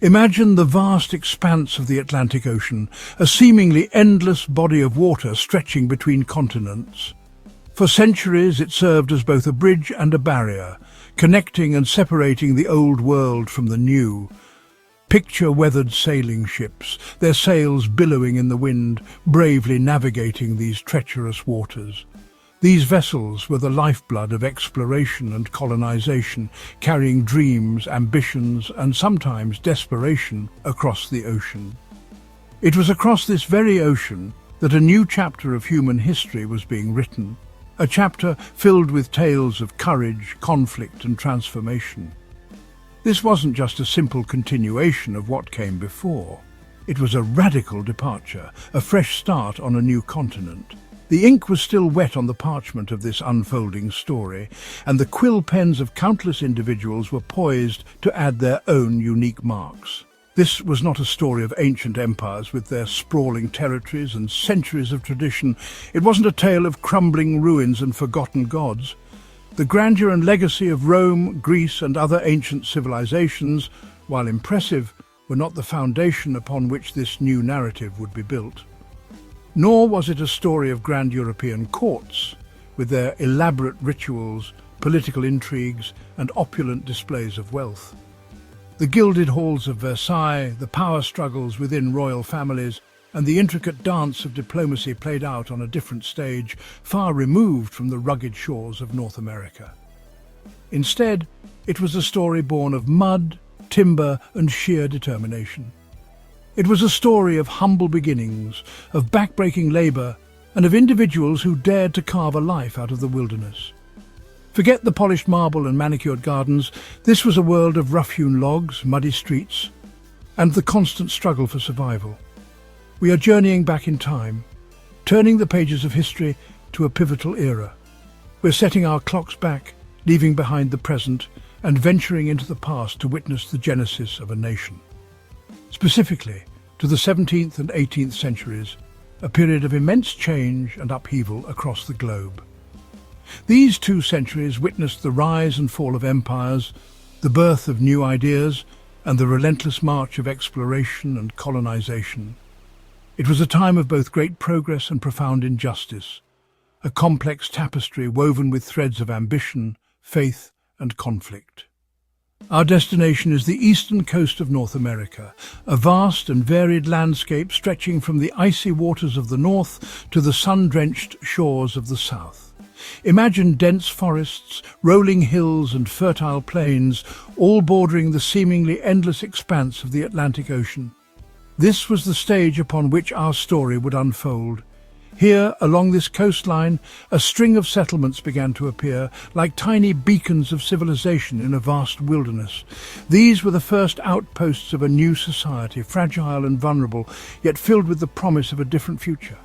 Imagine the vast expanse of the Atlantic Ocean, a seemingly endless body of water stretching between continents. For centuries it served as both a bridge and a barrier, connecting and separating the old world from the new. Picture weathered sailing ships, their sails billowing in the wind, bravely navigating these treacherous waters. These vessels were the lifeblood of exploration and colonization, carrying dreams, ambitions, and sometimes desperation across the ocean. It was across this very ocean that a new chapter of human history was being written, a chapter filled with tales of courage, conflict, and transformation. This wasn't just a simple continuation of what came before. It was a radical departure, a fresh start on a new continent. The ink was still wet on the parchment of this unfolding story, and the quill pens of countless individuals were poised to add their own unique marks. This was not a story of ancient empires with their sprawling territories and centuries of tradition. It wasn't a tale of crumbling ruins and forgotten gods. The grandeur and legacy of Rome, Greece, and other ancient civilizations, while impressive, were not the foundation upon which this new narrative would be built. Nor was it a story of grand European courts, with their elaborate rituals, political intrigues, and opulent displays of wealth. The gilded halls of Versailles, the power struggles within royal families, and the intricate dance of diplomacy played out on a different stage, far removed from the rugged shores of North America. Instead, it was a story born of mud, timber, and sheer determination. It was a story of humble beginnings, of backbreaking labor, and of individuals who dared to carve a life out of the wilderness. Forget the polished marble and manicured gardens. This was a world of rough-hewn logs, muddy streets, and the constant struggle for survival. We are journeying back in time, turning the pages of history to a pivotal era. We're setting our clocks back, leaving behind the present, and venturing into the past to witness the genesis of a nation. Specifically, to the 17th and 18th centuries, a period of immense change and upheaval across the globe. These 2 centuries witnessed the rise and fall of empires, the birth of new ideas, and the relentless march of exploration and colonization. It was a time of both great progress and profound injustice, a complex tapestry woven with threads of ambition, faith, and conflict. Our destination is the eastern coast of North America, a vast and varied landscape stretching from the icy waters of the north to the sun-drenched shores of the south. Imagine dense forests, rolling hills, and fertile plains, all bordering the seemingly endless expanse of the Atlantic Ocean. This was the stage upon which our story would unfold. Here, along this coastline, a string of settlements began to appear, like tiny beacons of civilization in a vast wilderness. These were the first outposts of a new society, fragile and vulnerable, yet filled with the promise of a different future.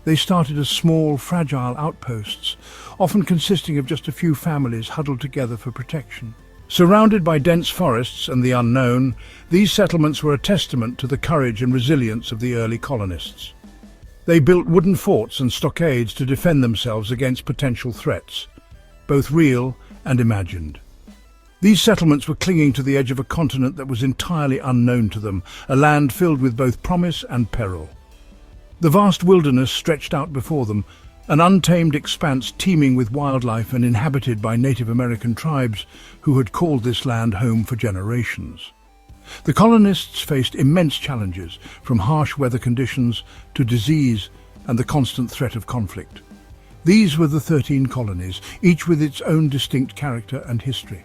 They started as small, fragile outposts, often consisting of just a few families huddled together for protection. Surrounded by dense forests and the unknown, these settlements were a testament to the courage and resilience of the early colonists. They built wooden forts and stockades to defend themselves against potential threats, both real and imagined. These settlements were clinging to the edge of a continent that was entirely unknown to them, a land filled with both promise and peril. The vast wilderness stretched out before them, an untamed expanse teeming with wildlife and inhabited by Native American tribes who had called this land home for generations. The colonists faced immense challenges, from harsh weather conditions to disease and the constant threat of conflict. These were the 13 colonies, each with its own distinct character and history.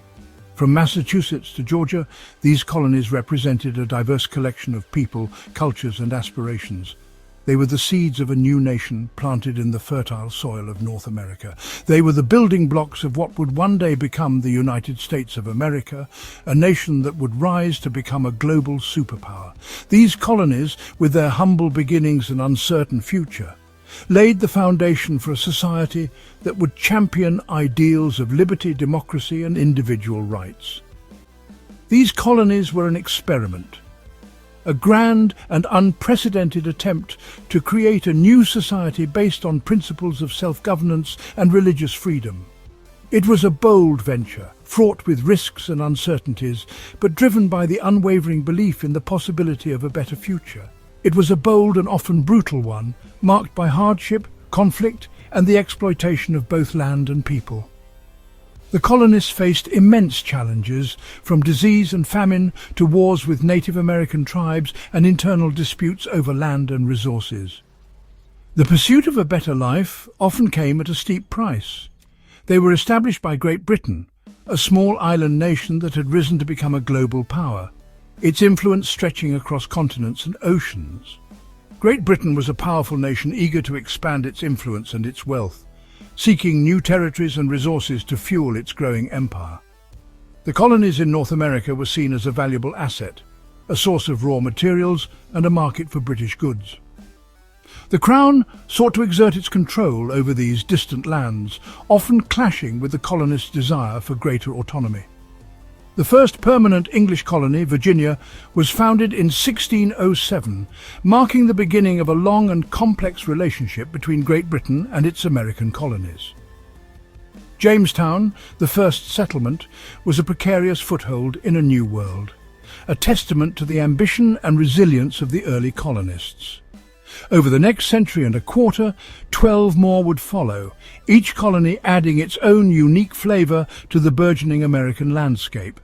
From Massachusetts to Georgia, these colonies represented a diverse collection of people, cultures, and aspirations. They were the seeds of a new nation planted in the fertile soil of North America. They were the building blocks of what would one day become the United States of America, a nation that would rise to become a global superpower. These colonies, with their humble beginnings and uncertain future, laid the foundation for a society that would champion ideals of liberty, democracy, and individual rights. These colonies were an experiment, a grand and unprecedented attempt to create a new society based on principles of self-governance and religious freedom. It was a bold venture, fraught with risks and uncertainties, but driven by the unwavering belief in the possibility of a better future. It was a bold and often brutal one, marked by hardship, conflict, and the exploitation of both land and people. The colonists faced immense challenges, from disease and famine to wars with Native American tribes and internal disputes over land and resources. The pursuit of a better life often came at a steep price. They were established by Great Britain, a small island nation that had risen to become a global power, its influence stretching across continents and oceans. Great Britain was a powerful nation eager to expand its influence and its wealth, seeking new territories and resources to fuel its growing empire. The colonies in North America were seen as a valuable asset, a source of raw materials and a market for British goods. The Crown sought to exert its control over these distant lands, often clashing with the colonists' desire for greater autonomy. The first permanent English colony, Virginia, was founded in 1607, marking the beginning of a long and complex relationship between Great Britain and its American colonies. Jamestown, the first settlement, was a precarious foothold in a new world, a testament to the ambition and resilience of the early colonists. Over the next century and a quarter, 12 more would follow, each colony adding its own unique flavour to the burgeoning American landscape.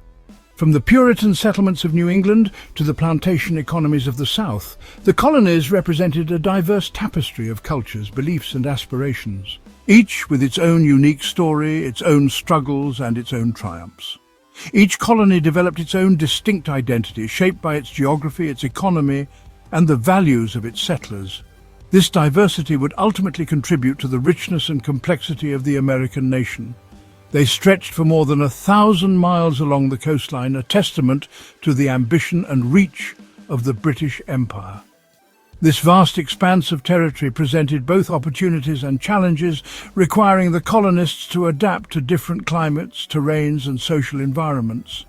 From the Puritan settlements of New England to the plantation economies of the South, the colonies represented a diverse tapestry of cultures, beliefs and aspirations, each with its own unique story, its own struggles and its own triumphs. Each colony developed its own distinct identity, shaped by its geography, its economy, and the values of its settlers. This diversity would ultimately contribute to the richness and complexity of the American nation. They stretched for more than 1,000 miles along the coastline, a testament to the ambition and reach of the British Empire. This vast expanse of territory presented both opportunities and challenges, requiring the colonists to adapt to different climates, terrains, and social environments.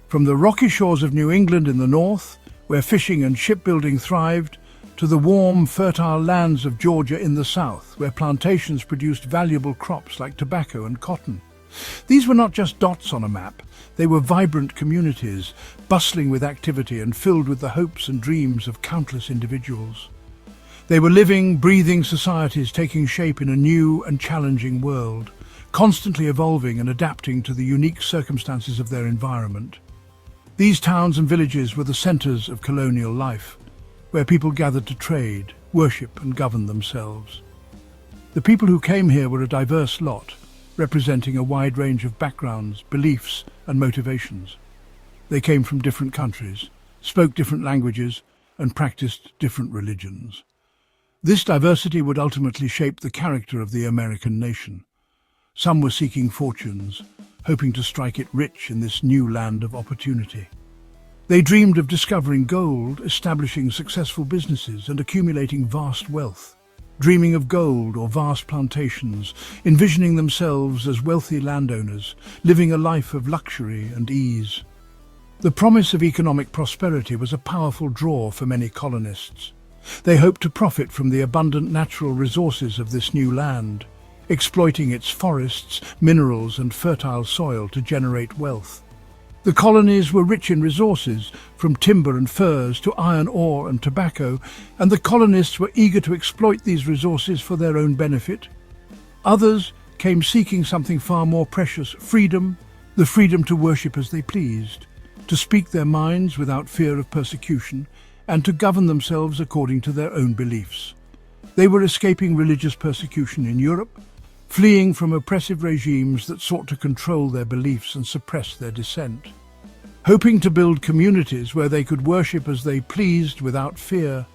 From the rocky shores of New England in the north, where fishing and shipbuilding thrived, to the warm, fertile lands of Georgia in the south, where plantations produced valuable crops like tobacco and cotton. These were not just dots on a map, they were vibrant communities, bustling with activity and filled with the hopes and dreams of countless individuals. They were living, breathing societies taking shape in a new and challenging world, constantly evolving and adapting to the unique circumstances of their environment. These towns and villages were the centres of colonial life, where people gathered to trade, worship and govern themselves. The people who came here were a diverse lot, representing a wide range of backgrounds, beliefs and motivations. They came from different countries, spoke different languages and practiced different religions. This diversity would ultimately shape the character of the American nation. Some were seeking fortunes, hoping to strike it rich in this new land of opportunity. They dreamed of discovering gold, establishing successful businesses and accumulating vast wealth. Dreaming of gold or vast plantations, envisioning themselves as wealthy landowners, living a life of luxury and ease. The promise of economic prosperity was a powerful draw for many colonists. They hoped to profit from the abundant natural resources of this new land, exploiting its forests, minerals and fertile soil to generate wealth. The colonies were rich in resources, from timber and furs to iron ore and tobacco, and the colonists were eager to exploit these resources for their own benefit. Others came seeking something far more precious, freedom, the freedom to worship as they pleased, to speak their minds without fear of persecution, and to govern themselves according to their own beliefs. They were escaping religious persecution in Europe, fleeing from oppressive regimes that sought to control their beliefs and suppress their dissent. Hoping to build communities where they could worship as they pleased without fear,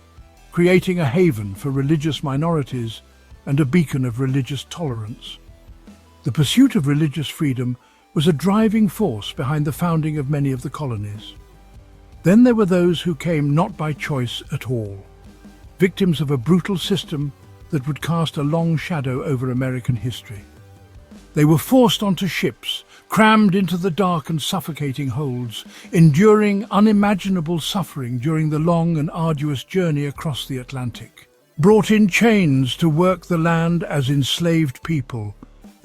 creating a haven for religious minorities and a beacon of religious tolerance. The pursuit of religious freedom was a driving force behind the founding of many of the colonies. Then there were those who came not by choice at all, victims of a brutal system that would cast a long shadow over American history. They were forced onto ships, crammed into the dark and suffocating holds, enduring unimaginable suffering during the long and arduous journey across the Atlantic. Brought in chains to work the land as enslaved people,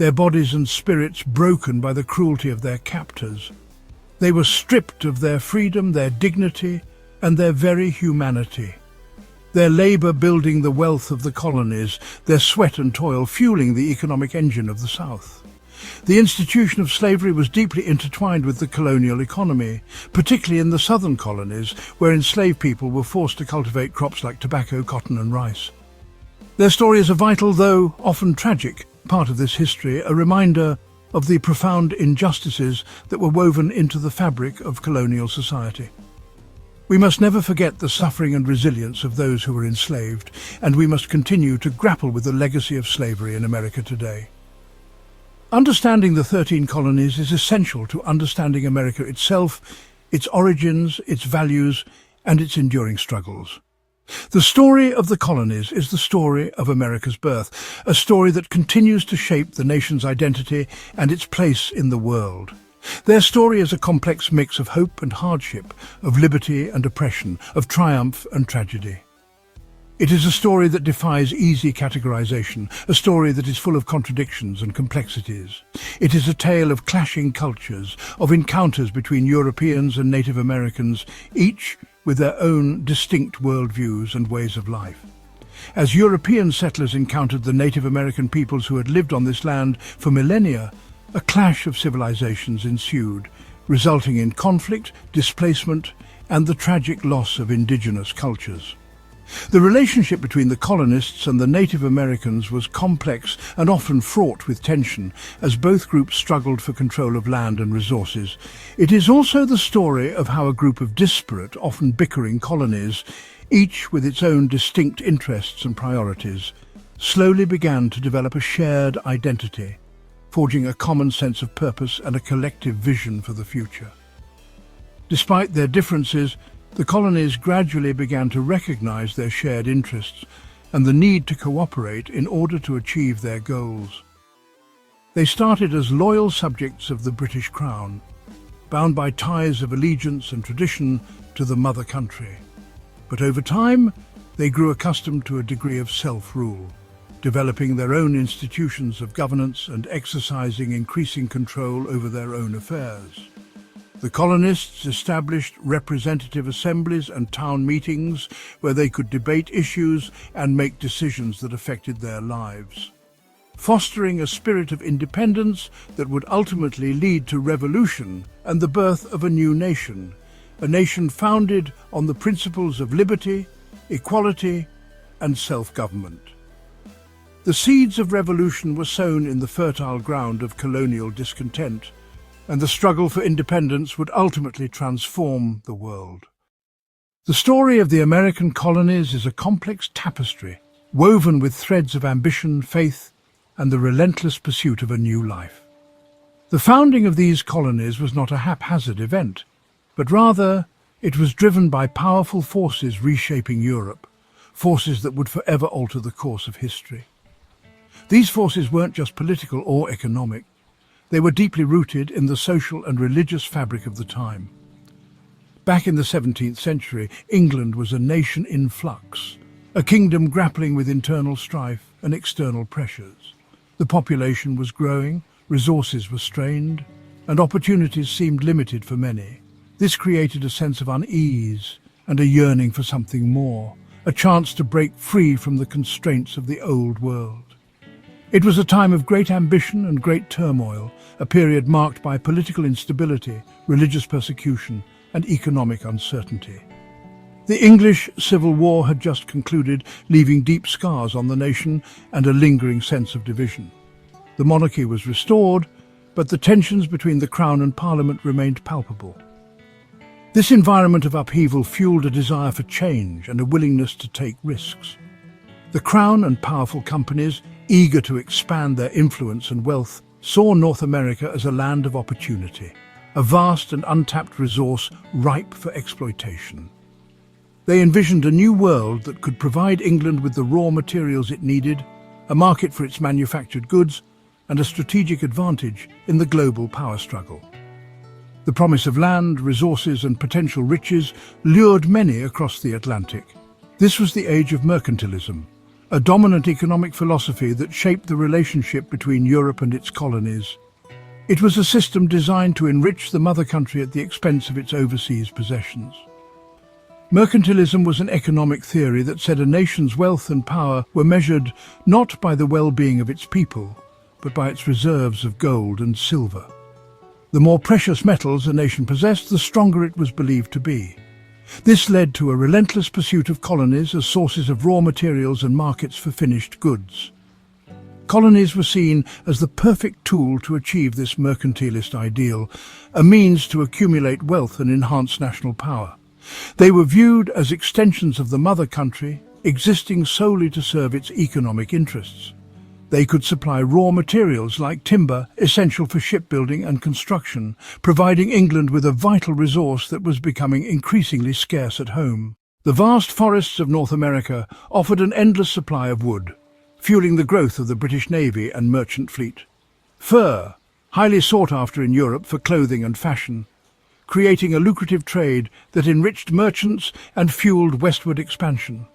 their bodies and spirits broken by the cruelty of their captors. They were stripped of their freedom, their dignity, and their very humanity. Their labour building the wealth of the colonies, their sweat and toil fueling the economic engine of the South. The institution of slavery was deeply intertwined with the colonial economy, particularly in the southern colonies, where enslaved people were forced to cultivate crops like tobacco, cotton and rice. Their story is a vital, though often tragic, part of this history, a reminder of the profound injustices that were woven into the fabric of colonial society. We must never forget the suffering and resilience of those who were enslaved, and we must continue to grapple with the legacy of slavery in America today. Understanding the 13 colonies is essential to understanding America itself, its origins, its values, and its enduring struggles. The story of the colonies is the story of America's birth, a story that continues to shape the nation's identity and its place in the world. Their story is a complex mix of hope and hardship, of liberty and oppression, of triumph and tragedy. It is a story that defies easy categorization, a story that is full of contradictions and complexities. It is a tale of clashing cultures, of encounters between Europeans and Native Americans, each with their own distinct worldviews and ways of life. As European settlers encountered the Native American peoples who had lived on this land for millennia, a clash of civilizations ensued, resulting in conflict, displacement, and the tragic loss of indigenous cultures. The relationship between the colonists and the Native Americans was complex and often fraught with tension, as both groups struggled for control of land and resources. It is also the story of how a group of disparate, often bickering colonies, each with its own distinct interests and priorities, slowly began to develop a shared identity, forging a common sense of purpose and a collective vision for the future. Despite their differences, the colonies gradually began to recognize their shared interests and the need to cooperate in order to achieve their goals. They started as loyal subjects of the British Crown, bound by ties of allegiance and tradition to the mother country. But over time, they grew accustomed to a degree of self-rule, developing their own institutions of governance and exercising increasing control over their own affairs. The colonists established representative assemblies and town meetings where they could debate issues and make decisions that affected their lives, fostering a spirit of independence that would ultimately lead to revolution and the birth of a new nation, a nation founded on the principles of liberty, equality, and self-government. The seeds of revolution were sown in the fertile ground of colonial discontent, and the struggle for independence would ultimately transform the world. The story of the American colonies is a complex tapestry, woven with threads of ambition, faith, and the relentless pursuit of a new life. The founding of these colonies was not a haphazard event, but rather it was driven by powerful forces reshaping Europe, forces that would forever alter the course of history. These forces weren't just political or economic. They were deeply rooted in the social and religious fabric of the time. Back in the 17th century, England was a nation in flux, a kingdom grappling with internal strife and external pressures. The population was growing, resources were strained, and opportunities seemed limited for many. This created a sense of unease and a yearning for something more, a chance to break free from the constraints of the old world. It was a time of great ambition and great turmoil, a period marked by political instability, religious persecution, and economic uncertainty. The English Civil War had just concluded, leaving deep scars on the nation and a lingering sense of division. The monarchy was restored, but the tensions between the Crown and Parliament remained palpable. This environment of upheaval fueled a desire for change and a willingness to take risks. The Crown and powerful companies, eager to expand their influence and wealth, saw North America as a land of opportunity, a vast and untapped resource ripe for exploitation. They envisioned a new world that could provide England with the raw materials it needed, a market for its manufactured goods, and a strategic advantage in the global power struggle. The promise of land, resources, and potential riches lured many across the Atlantic. This was the age of mercantilism, a dominant economic philosophy that shaped the relationship between Europe and its colonies. It was a system designed to enrich the mother country at the expense of its overseas possessions. Mercantilism was an economic theory that said a nation's wealth and power were measured not by the well-being of its people, but by its reserves of gold and silver. The more precious metals a nation possessed, the stronger it was believed to be. This led to a relentless pursuit of colonies as sources of raw materials and markets for finished goods. Colonies were seen as the perfect tool to achieve this mercantilist ideal, a means to accumulate wealth and enhance national power. They were viewed as extensions of the mother country, existing solely to serve its economic interests. They could supply raw materials like timber, essential for shipbuilding and construction, providing England with a vital resource that was becoming increasingly scarce at home. The vast forests of North America offered an endless supply of wood, fueling the growth of the British Navy and merchant fleet. Fur, highly sought after in Europe for clothing and fashion, creating a lucrative trade that enriched merchants and fueled westward expansion.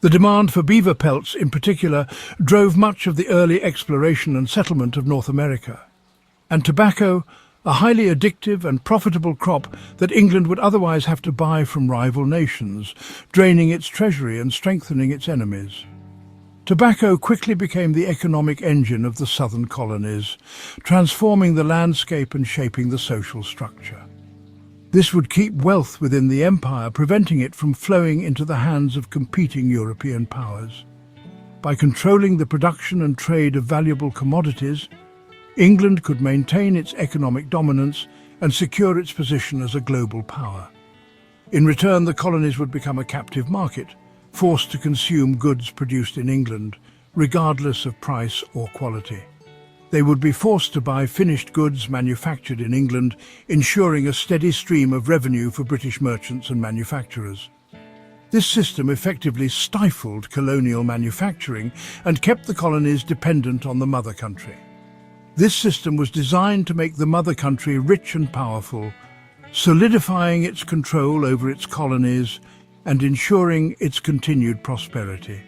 The demand for beaver pelts, in particular, drove much of the early exploration and settlement of North America. And tobacco, a highly addictive and profitable crop that England would otherwise have to buy from rival nations, draining its treasury and strengthening its enemies. Tobacco quickly became the economic engine of the southern colonies, transforming the landscape and shaping the social structure. This would keep wealth within the empire, preventing it from flowing into the hands of competing European powers. By controlling the production and trade of valuable commodities, England could maintain its economic dominance and secure its position as a global power. In return, the colonies would become a captive market, forced to consume goods produced in England, regardless of price or quality. They would be forced to buy finished goods manufactured in England, ensuring a steady stream of revenue for British merchants and manufacturers. This system effectively stifled colonial manufacturing and kept the colonies dependent on the mother country. This system was designed to make the mother country rich and powerful, solidifying its control over its colonies and ensuring its continued prosperity.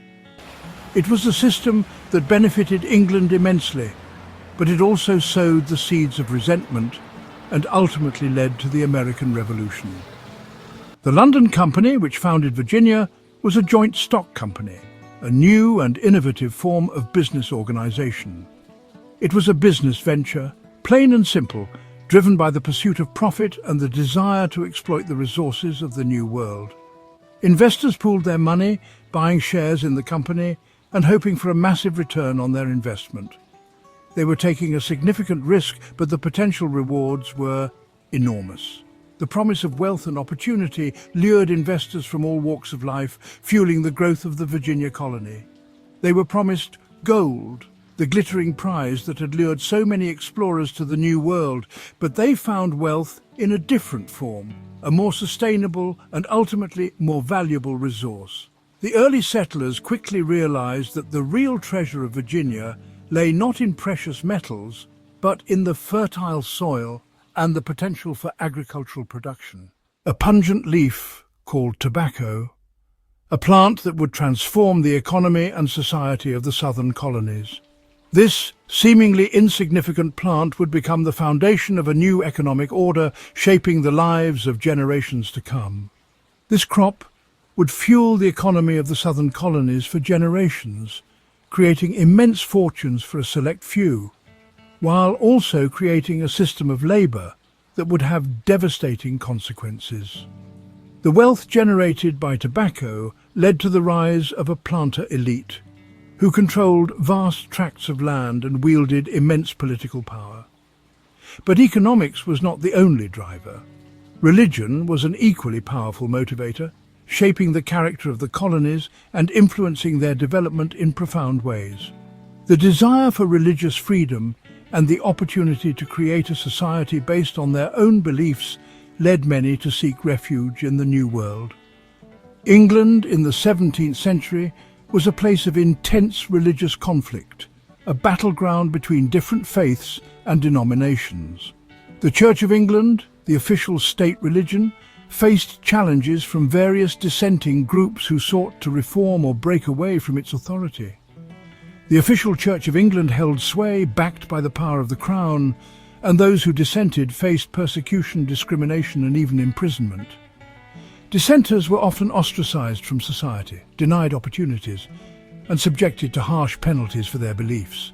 It was a system that benefited England immensely, but it also sowed the seeds of resentment and ultimately led to the American Revolution. The London Company, which founded Virginia, was a joint stock company, a new and innovative form of business organization. It was a business venture, plain and simple, driven by the pursuit of profit and the desire to exploit the resources of the New World. Investors pooled their money, buying shares in the company and hoping for a massive return on their investment. They were taking a significant risk, but the potential rewards were enormous. The promise of wealth and opportunity lured investors from all walks of life, fueling the growth of the Virginia colony. They were promised gold, the glittering prize that had lured so many explorers to the New World, but they found wealth in a different form, a more sustainable and ultimately more valuable resource. The early settlers quickly realized that the real treasure of Virginia lay not in precious metals, but in the fertile soil and the potential for agricultural production. A pungent leaf called tobacco, a plant that would transform the economy and society of the southern colonies. This seemingly insignificant plant would become the foundation of a new economic order, shaping the lives of generations to come. This crop would fuel the economy of the southern colonies for generations, creating immense fortunes for a select few, while also creating a system of labour that would have devastating consequences. The wealth generated by tobacco led to the rise of a planter elite, who controlled vast tracts of land and wielded immense political power. But economics was not the only driver. Religion was an equally powerful motivator, shaping the character of the colonies and influencing their development in profound ways. The desire for religious freedom and the opportunity to create a society based on their own beliefs led many to seek refuge in the New World. England in the 17th century was a place of intense religious conflict, a battleground between different faiths and denominations. The Church of England, the official state religion, faced challenges from various dissenting groups who sought to reform or break away from its authority. The official Church of England held sway, backed by the power of the Crown, and those who dissented faced persecution, discrimination, and even imprisonment. Dissenters were often ostracized from society, denied opportunities, and subjected to harsh penalties for their beliefs.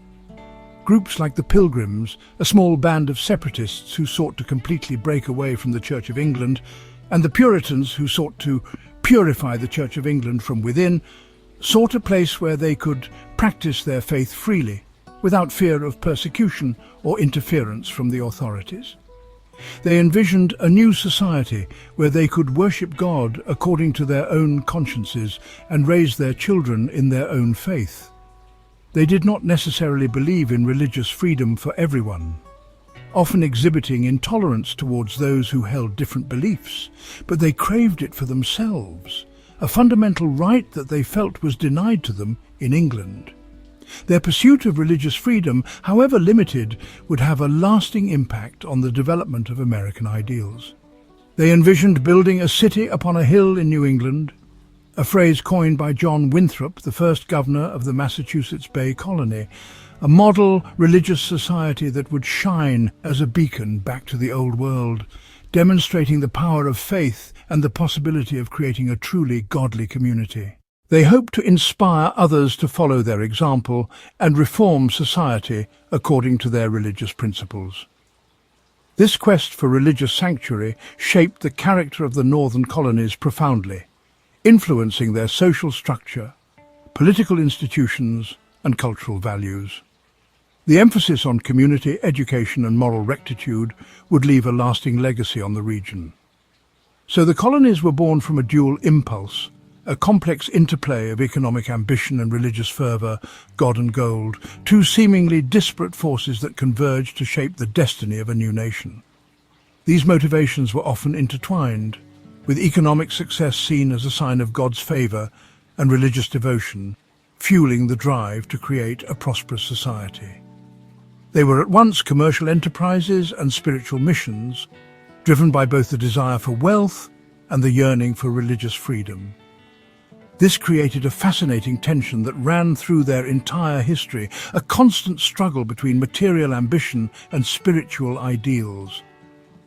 Groups like the Pilgrims, a small band of separatists who sought to completely break away from the Church of England, and the Puritans, who sought to purify the Church of England from within, sought a place where they could practice their faith freely, without fear of persecution or interference from the authorities. They envisioned a new society where they could worship God according to their own consciences and raise their children in their own faith. They did not necessarily believe in religious freedom for everyone, often exhibiting intolerance towards those who held different beliefs, but they craved it for themselves, a fundamental right that they felt was denied to them in England. Their pursuit of religious freedom, however limited, would have a lasting impact on the development of American ideals. They envisioned building a city upon a hill in New England, a phrase coined by John Winthrop, the first governor of the Massachusetts Bay Colony, a model religious society that would shine as a beacon back to the old world, demonstrating the power of faith and the possibility of creating a truly godly community. They hoped to inspire others to follow their example and reform society according to their religious principles. This quest for religious sanctuary shaped the character of the northern colonies profoundly, influencing their social structure, political institutions, and cultural values. The emphasis on community, education, and moral rectitude would leave a lasting legacy on the region. So the colonies were born from a dual impulse, a complex interplay of economic ambition and religious fervour, God and gold, two seemingly disparate forces that converged to shape the destiny of a new nation. These motivations were often intertwined, with economic success seen as a sign of God's favour and religious devotion, fueling the drive to create a prosperous society. They were at once commercial enterprises and spiritual missions, driven by both the desire for wealth and the yearning for religious freedom. This created a fascinating tension that ran through their entire history, a constant struggle between material ambition and spiritual ideals.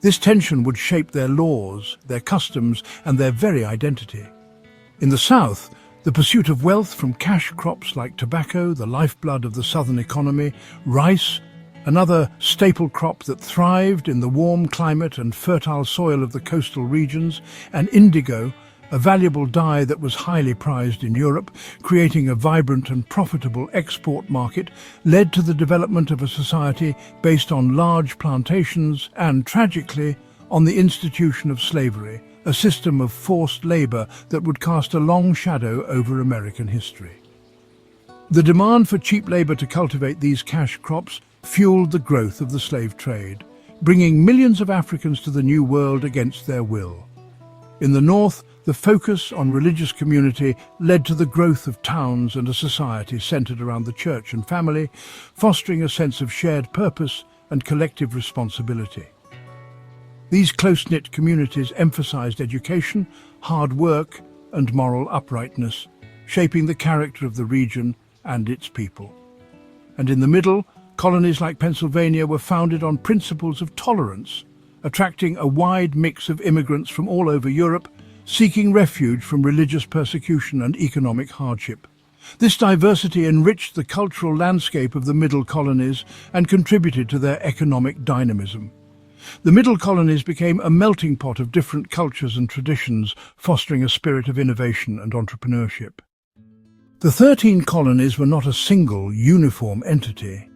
This tension would shape their laws, their customs, and their very identity. In the South, the pursuit of wealth from cash crops like tobacco, the lifeblood of the southern economy, rice, another staple crop that thrived in the warm climate and fertile soil of the coastal regions, and indigo, a valuable dye that was highly prized in Europe, creating a vibrant and profitable export market, led to the development of a society based on large plantations and, tragically, on the institution of slavery, a system of forced labour that would cast a long shadow over American history. The demand for cheap labour to cultivate these cash crops fueled the growth of the slave trade, bringing millions of Africans to the New World against their will. In the North, the focus on religious community led to the growth of towns and a society centered around the church and family, fostering a sense of shared purpose and collective responsibility. These close-knit communities emphasized education, hard work, and moral uprightness, shaping the character of the region and its people. And in the middle, colonies like Pennsylvania were founded on principles of tolerance, attracting a wide mix of immigrants from all over Europe, seeking refuge from religious persecution and economic hardship. This diversity enriched the cultural landscape of the Middle Colonies and contributed to their economic dynamism. The Middle Colonies became a melting pot of different cultures and traditions, fostering a spirit of innovation and entrepreneurship. The 13 colonies were not a single, uniform entity.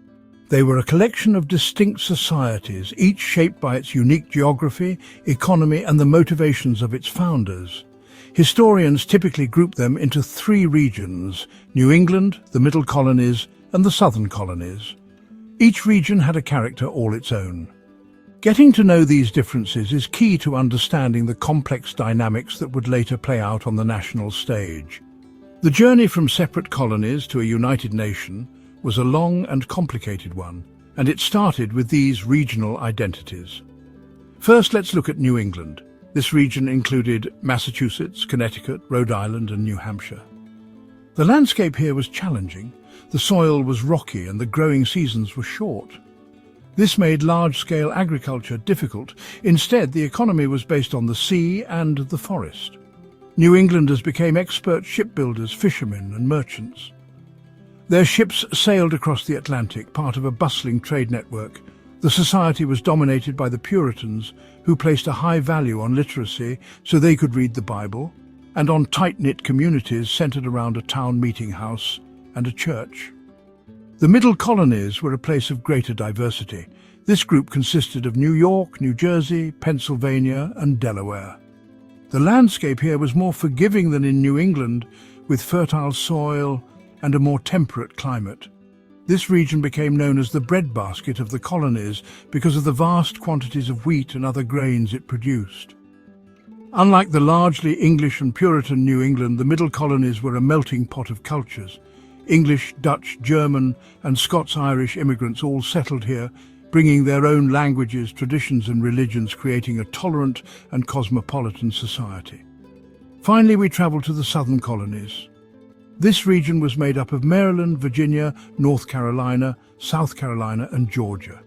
They were a collection of distinct societies, each shaped by its unique geography, economy, and the motivations of its founders. Historians typically group them into three regions: New England, the Middle Colonies, and the Southern Colonies. Each region had a character all its own. Getting to know these differences is key to understanding the complex dynamics that would later play out on the national stage. The journey from separate colonies to a united nation was a long and complicated one, and it started with these regional identities. First, let's look at New England, This region included Massachusetts, Connecticut, Rhode Island, and New Hampshire. The landscape here was challenging. The soil was rocky and the growing seasons were short. This made large-scale agriculture difficult. Instead, the economy was based on the sea and the forest. New Englanders became expert shipbuilders, fishermen, and merchants. Their ships sailed across the Atlantic, part of a bustling trade network. The society was dominated by the Puritans, who placed a high value on literacy so they could read the Bible, and on tight-knit communities centered around a town meeting house and a church. The Middle Colonies were a place of greater diversity. This group consisted of New York, New Jersey, Pennsylvania, and Delaware. The landscape here was more forgiving than in New England, with fertile soil and a more temperate climate. This region became known as the breadbasket of the colonies because of the vast quantities of wheat and other grains it produced. Unlike the largely English and Puritan New England, the Middle Colonies were a melting pot of cultures. English, Dutch, German, and Scots-Irish immigrants all settled here, bringing their own languages, traditions, and religions, creating a tolerant and cosmopolitan society. Finally, we traveled to the Southern Colonies. This region was made up of Maryland, Virginia, North Carolina, South Carolina, and Georgia.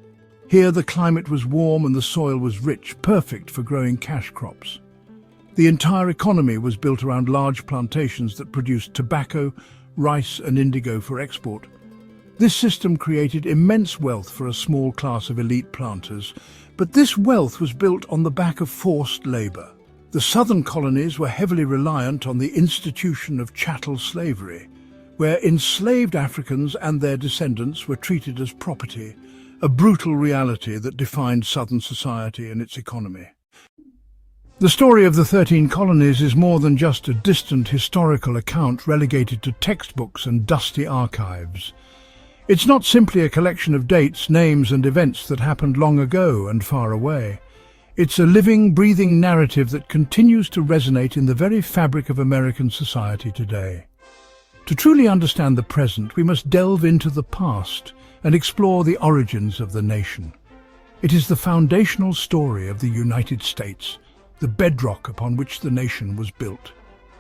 Here the climate was warm and the soil was rich, perfect for growing cash crops. The entire economy was built around large plantations that produced tobacco, rice, and indigo for export. This system created immense wealth for a small class of elite planters, but this wealth was built on the back of forced labor. The southern colonies were heavily reliant on the institution of chattel slavery, where enslaved Africans and their descendants were treated as property, a brutal reality that defined southern society and its economy. The story of the 13 colonies is more than just a distant historical account relegated to textbooks and dusty archives. It's not simply a collection of dates, names, and events that happened long ago and far away. It's a living, breathing narrative that continues to resonate in the very fabric of American society today. To truly understand the present, we must delve into the past and explore the origins of the nation. It is the foundational story of the United States, the bedrock upon which the nation was built.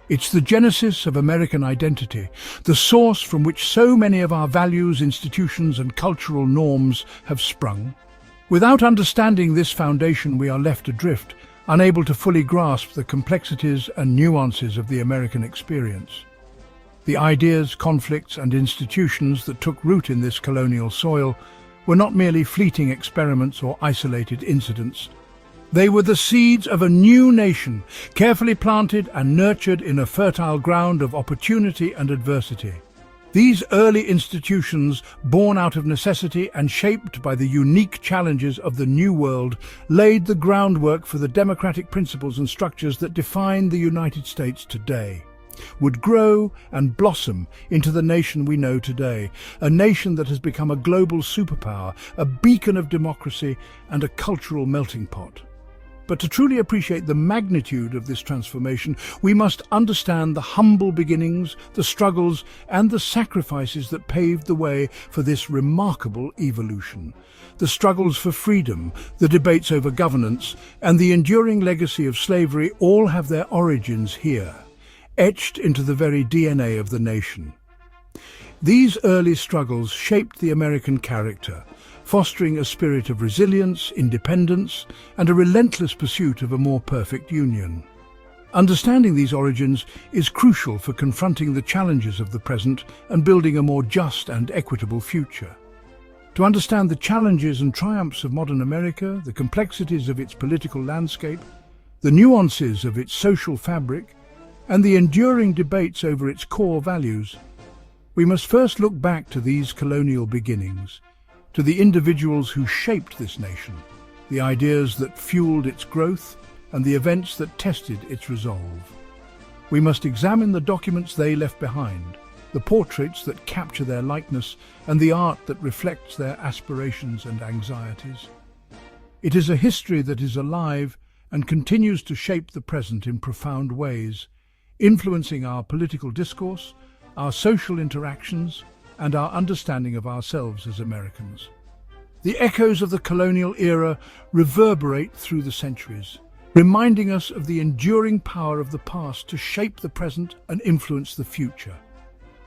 It's the genesis of American identity, the source from which so many of our values, institutions, and cultural norms have sprung. Without understanding this foundation, we are left adrift, unable to fully grasp the complexities and nuances of the American experience. The ideas, conflicts, and institutions that took root in this colonial soil were not merely fleeting experiments or isolated incidents. They were the seeds of a new nation, carefully planted and nurtured in a fertile ground of opportunity and adversity. These early institutions, born out of necessity and shaped by the unique challenges of the New World, laid the groundwork for the democratic principles and structures that define the United States today, would grow and blossom into the nation we know today, a nation that has become a global superpower, a beacon of democracy, and a cultural melting pot. But to truly appreciate the magnitude of this transformation, we must understand the humble beginnings, the struggles, and the sacrifices that paved the way for this remarkable evolution. The struggles for freedom, the debates over governance, and the enduring legacy of slavery all have their origins here, etched into the very DNA of the nation. These early struggles shaped the American character, fostering a spirit of resilience, independence, and a relentless pursuit of a more perfect union. Understanding these origins is crucial for confronting the challenges of the present and building a more just and equitable future. To understand the challenges and triumphs of modern America, the complexities of its political landscape, the nuances of its social fabric, and the enduring debates over its core values, we must first look back to these colonial beginnings, to the individuals who shaped this nation, the ideas that fueled its growth, and the events that tested its resolve. We must examine the documents they left behind, the portraits that capture their likeness, and the art that reflects their aspirations and anxieties. It is a history that is alive and continues to shape the present in profound ways, influencing our political discourse, our social interactions, and our understanding of ourselves as Americans. The echoes of the colonial era reverberate through the centuries, reminding us of the enduring power of the past to shape the present and influence the future.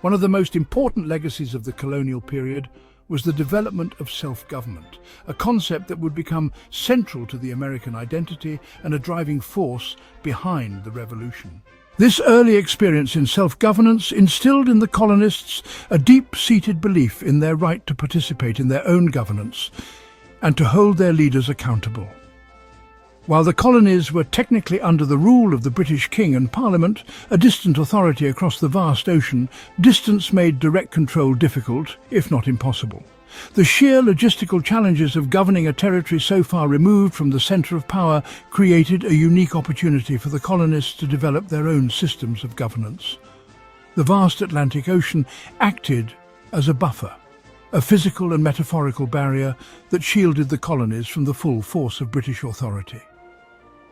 One of the most important legacies of the colonial period was the development of self-government, a concept that would become central to the American identity and a driving force behind the revolution. This early experience in self-governance instilled in the colonists a deep-seated belief in their right to participate in their own governance and to hold their leaders accountable. While the colonies were technically under the rule of the British King and Parliament, a distant authority across the vast ocean, distance made direct control difficult, if not impossible. The sheer logistical challenges of governing a territory so far removed from the centre of power created a unique opportunity for the colonists to develop their own systems of governance. The vast Atlantic Ocean acted as a buffer, a physical and metaphorical barrier that shielded the colonies from the full force of British authority.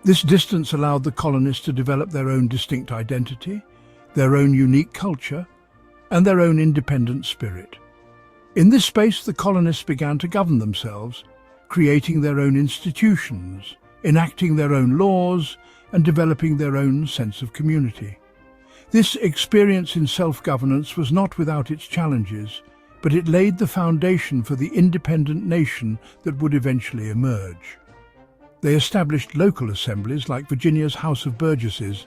This distance allowed the colonists to develop their own distinct identity, their own unique culture, and their own independent spirit. In this space, the colonists began to govern themselves, creating their own institutions, enacting their own laws, and developing their own sense of community. This experience in self-governance was not without its challenges, but it laid the foundation for the independent nation that would eventually emerge. They established local assemblies like Virginia's House of Burgesses,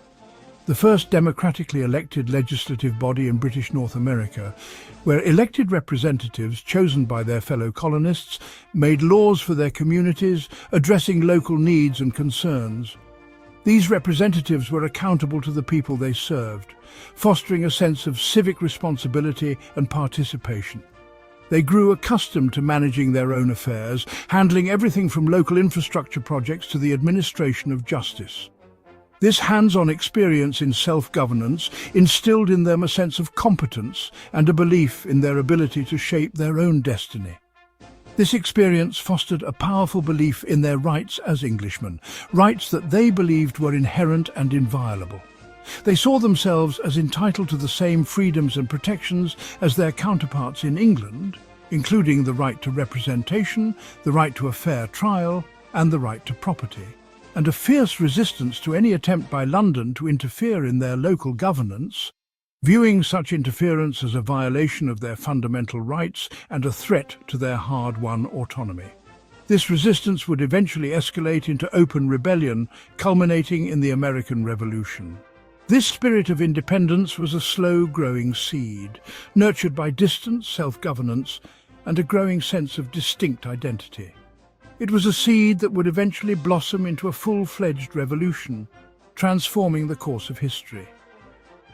the first democratically elected legislative body in British North America, where elected representatives chosen by their fellow colonists made laws for their communities, addressing local needs and concerns. These representatives were accountable to the people they served, fostering a sense of civic responsibility and participation. They grew accustomed to managing their own affairs, handling everything from local infrastructure projects to the administration of justice. This hands-on experience in self-governance instilled in them a sense of competence and a belief in their ability to shape their own destiny. This experience fostered a powerful belief in their rights as Englishmen, rights that they believed were inherent and inviolable. They saw themselves as entitled to the same freedoms and protections as their counterparts in England, including the right to representation, the right to a fair trial, and the right to property. And a fierce resistance to any attempt by London to interfere in their local governance, viewing such interference as a violation of their fundamental rights and a threat to their hard-won autonomy. This resistance would eventually escalate into open rebellion, culminating in the American Revolution. This spirit of independence was a slow-growing seed, nurtured by distance, self-governance, and a growing sense of distinct identity. It was a seed that would eventually blossom into a full-fledged revolution, transforming the course of history.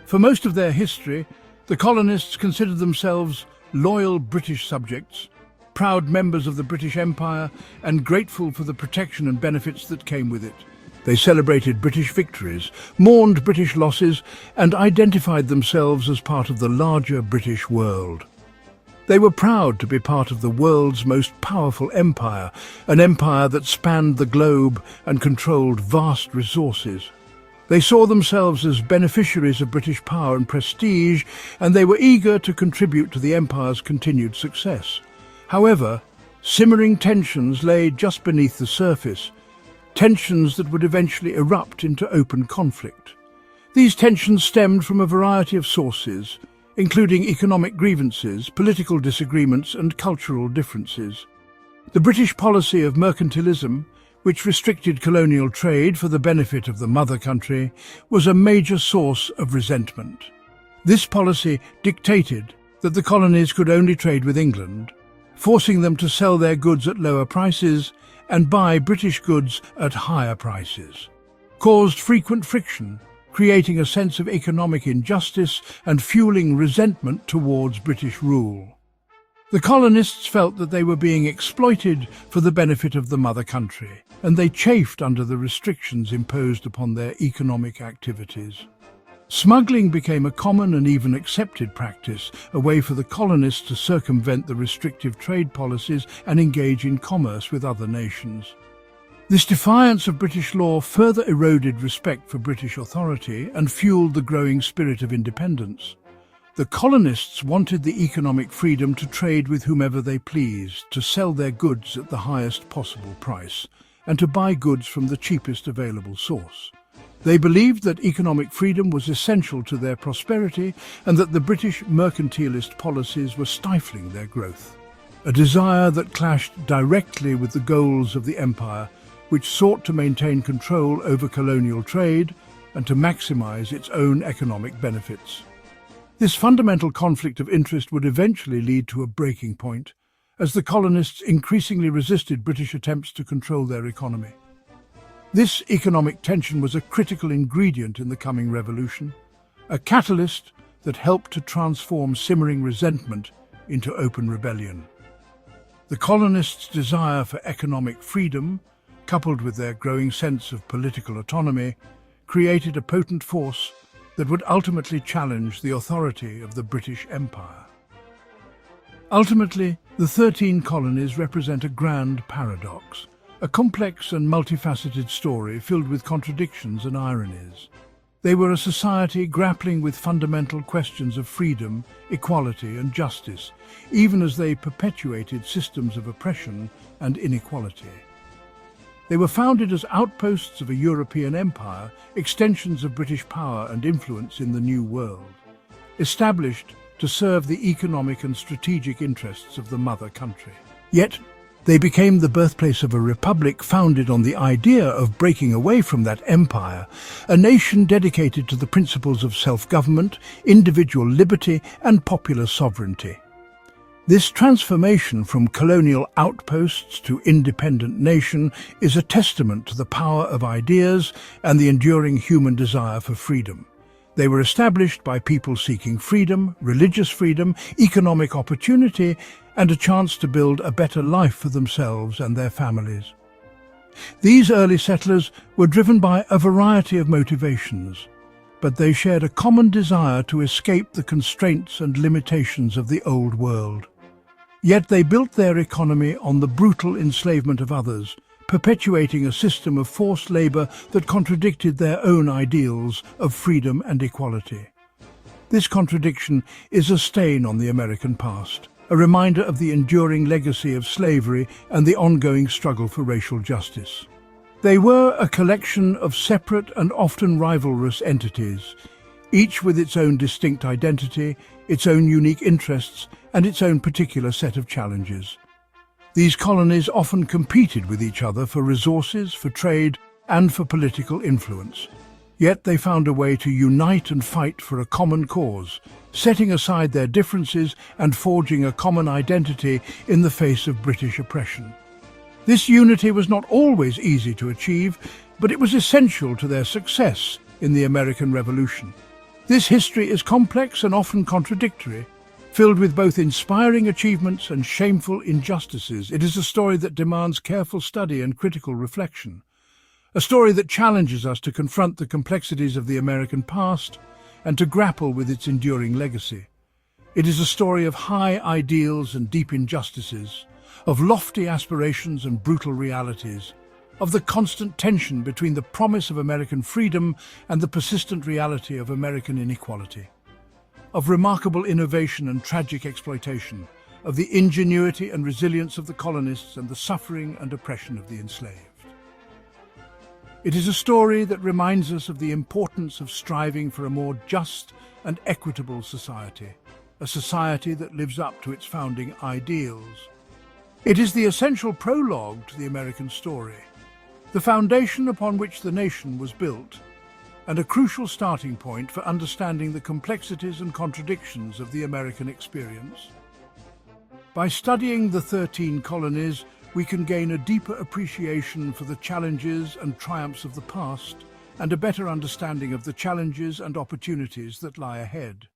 For most of their history, the colonists considered themselves loyal British subjects, proud members of the British Empire, and grateful for the protection and benefits that came with it. They celebrated British victories, mourned British losses, and identified themselves as part of the larger British world. They were proud to be part of the world's most powerful empire, an empire that spanned the globe and controlled vast resources. They saw themselves as beneficiaries of British power and prestige, and they were eager to contribute to the empire's continued success. However, simmering tensions lay just beneath the surface, tensions that would eventually erupt into open conflict. These tensions stemmed from a variety of sources, including economic grievances, political disagreements, and cultural differences. The British policy of mercantilism, which restricted colonial trade for the benefit of the mother country, was a major source of resentment. This policy dictated that the colonies could only trade with England, forcing them to sell their goods at lower prices and buy British goods at higher prices, caused frequent friction, creating a sense of economic injustice and fueling resentment towards British rule. The colonists felt that they were being exploited for the benefit of the mother country, and they chafed under the restrictions imposed upon their economic activities. Smuggling became a common and even accepted practice, a way for the colonists to circumvent the restrictive trade policies and engage in commerce with other nations. This defiance of British law further eroded respect for British authority and fueled the growing spirit of independence. The colonists wanted the economic freedom to trade with whomever they pleased, to sell their goods at the highest possible price, and to buy goods from the cheapest available source. They believed that economic freedom was essential to their prosperity and that the British mercantilist policies were stifling their growth. A desire that clashed directly with the goals of the empire, which sought to maintain control over colonial trade and to maximize its own economic benefits. This fundamental conflict of interest would eventually lead to a breaking point, as the colonists increasingly resisted British attempts to control their economy. This economic tension was a critical ingredient in the coming revolution, a catalyst that helped to transform simmering resentment into open rebellion. The colonists' desire for economic freedom, coupled with their growing sense of political autonomy, created a potent force that would ultimately challenge the authority of the British Empire. Ultimately, the 13 colonies represent a grand paradox, a complex and multifaceted story filled with contradictions and ironies. They were a society grappling with fundamental questions of freedom, equality and justice, even as they perpetuated systems of oppression and inequality. They were founded as outposts of a European empire, extensions of British power and influence in the New World, established to serve the economic and strategic interests of the mother country. Yet, they became the birthplace of a republic founded on the idea of breaking away from that empire, a nation dedicated to the principles of self-government, individual liberty and popular sovereignty. This transformation from colonial outposts to independent nation is a testament to the power of ideas and the enduring human desire for freedom. They were established by people seeking freedom, religious freedom, economic opportunity, and a chance to build a better life for themselves and their families. These early settlers were driven by a variety of motivations, but they shared a common desire to escape the constraints and limitations of the old world. Yet they built their economy on the brutal enslavement of others, perpetuating a system of forced labor that contradicted their own ideals of freedom and equality. This contradiction is a stain on the American past, a reminder of the enduring legacy of slavery and the ongoing struggle for racial justice. They were a collection of separate and often rivalrous entities, each with its own distinct identity, its own unique interests, and its own particular set of challenges. These colonies often competed with each other for resources, for trade, and for political influence. Yet they found a way to unite and fight for a common cause, setting aside their differences and forging a common identity in the face of British oppression. This unity was not always easy to achieve, but it was essential to their success in the American Revolution. This history is complex and often contradictory, filled with both inspiring achievements and shameful injustices. It is a story that demands careful study and critical reflection, a story that challenges us to confront the complexities of the American past and to grapple with its enduring legacy. It is a story of high ideals and deep injustices, of lofty aspirations and brutal realities, of the constant tension between the promise of American freedom and the persistent reality of American inequality, of remarkable innovation and tragic exploitation, of the ingenuity and resilience of the colonists and the suffering and oppression of the enslaved. It is a story that reminds us of the importance of striving for a more just and equitable society, a society that lives up to its founding ideals. It is the essential prologue to the American story, the foundation upon which the nation was built, and a crucial starting point for understanding the complexities and contradictions of the American experience. By studying the 13 colonies, we can gain a deeper appreciation for the challenges and triumphs of the past and a better understanding of the challenges and opportunities that lie ahead.